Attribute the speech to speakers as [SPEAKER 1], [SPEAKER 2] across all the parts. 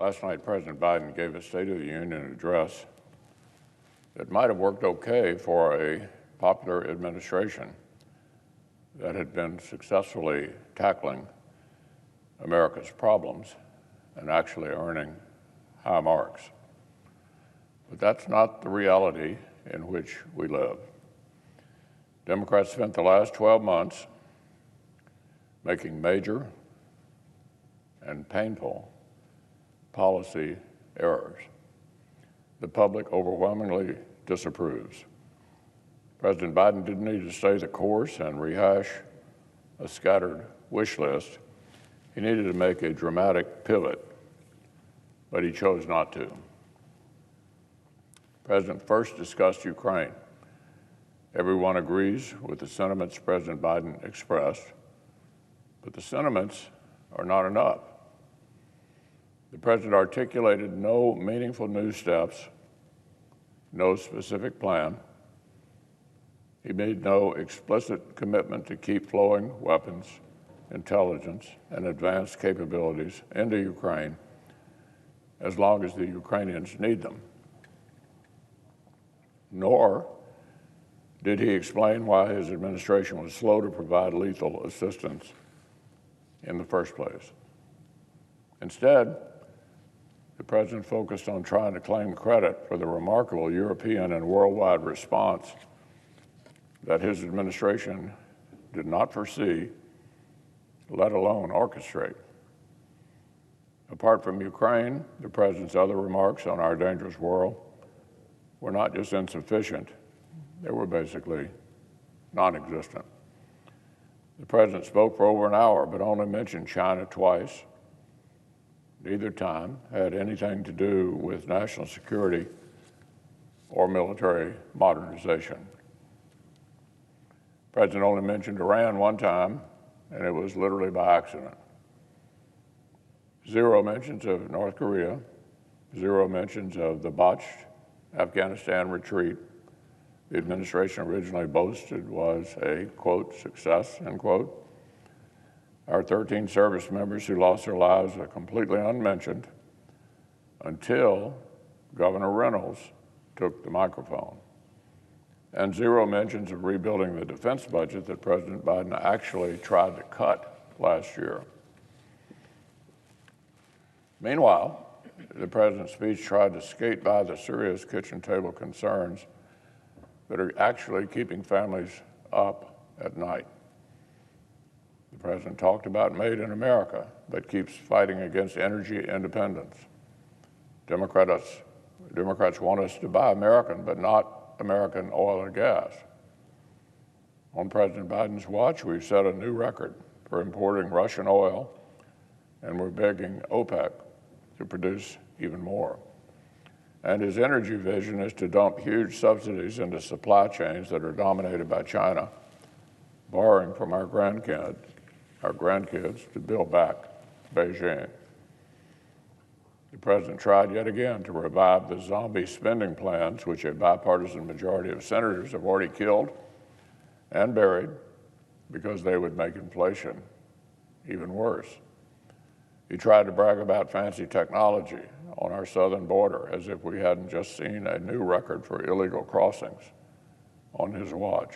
[SPEAKER 1] Last night, President Biden gave a State of the Union address that might have worked okay for a popular administration that had been successfully tackling America's problems and actually earning high marks. But that's not the reality in which we live. Democrats spent the last 12 months making major and painful policy errors. The public overwhelmingly disapproves. President Biden didn't need to stay the course and rehash a scattered wish list. He needed to make a dramatic pivot, but he chose not to. The President first discussed Ukraine. Everyone agrees with the sentiments President Biden expressed, but the sentiments are not enough. The President articulated no meaningful new steps, no specific plan. He made no explicit commitment to keep flowing weapons, intelligence, and advanced capabilities into Ukraine as long as the Ukrainians need them. Nor did he explain why his administration was slow to provide lethal assistance in the first place. Instead, the President focused on trying to claim credit for the remarkable European and worldwide response that his administration did not foresee, let alone orchestrate. Apart from Ukraine, the President's other remarks on our dangerous world were not just insufficient, they were basically non-existent. The President spoke for over an hour, but only mentioned China twice. Neither time had anything to do with national security or military modernization. The President only mentioned Iran one time, and it was literally by accident. Zero mentions of North Korea, zero mentions of the botched Afghanistan retreat the administration originally boasted was a, quote, success, end quote. Our 13 service members who lost their lives are completely unmentioned until Governor Reynolds took the microphone. And zero mentions of rebuilding the defense budget that President Biden actually tried to cut last year. Meanwhile, the President's speech tried to skate by the serious kitchen table concerns that are actually keeping families up at night. The President talked about Made in America, but keeps fighting against energy independence. Democrats want us to buy American, but not American oil and gas. On President Biden's watch, we've set a new record for importing Russian oil, and we're begging OPEC to produce even more. And his energy vision is to dump huge subsidies into supply chains that are dominated by China, borrowing from our grandkids to build back Beijing. The President tried yet again to revive the zombie spending plans, which a bipartisan majority of senators have already killed and buried because they would make inflation even worse. He tried to brag about fancy technology on our southern border as if we hadn't just seen a new record for illegal crossings on his watch.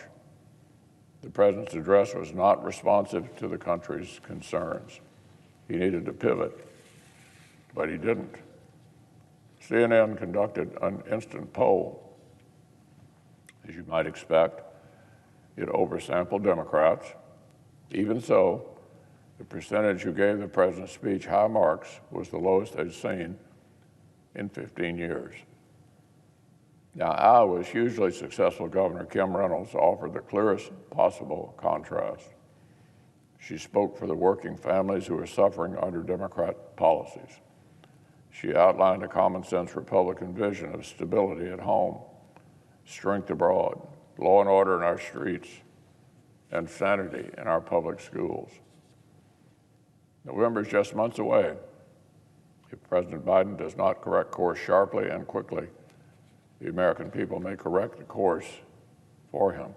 [SPEAKER 1] The President's address was not responsive to the country's concerns. He needed to pivot, but he didn't. CNN conducted an instant poll. As you might expect, it oversampled Democrats. Even so, the percentage who gave the President's speech high marks was the lowest they'd seen in 15 years. Now, Iowa's hugely successful Governor Kim Reynolds offered the clearest possible contrast. She spoke for the working families who are suffering under Democrat policies. She outlined a common-sense Republican vision of stability at home, strength abroad, law and order in our streets, and sanity in our public schools. November is just months away. If President Biden does not correct course sharply and quickly, the American people may correct the course for him.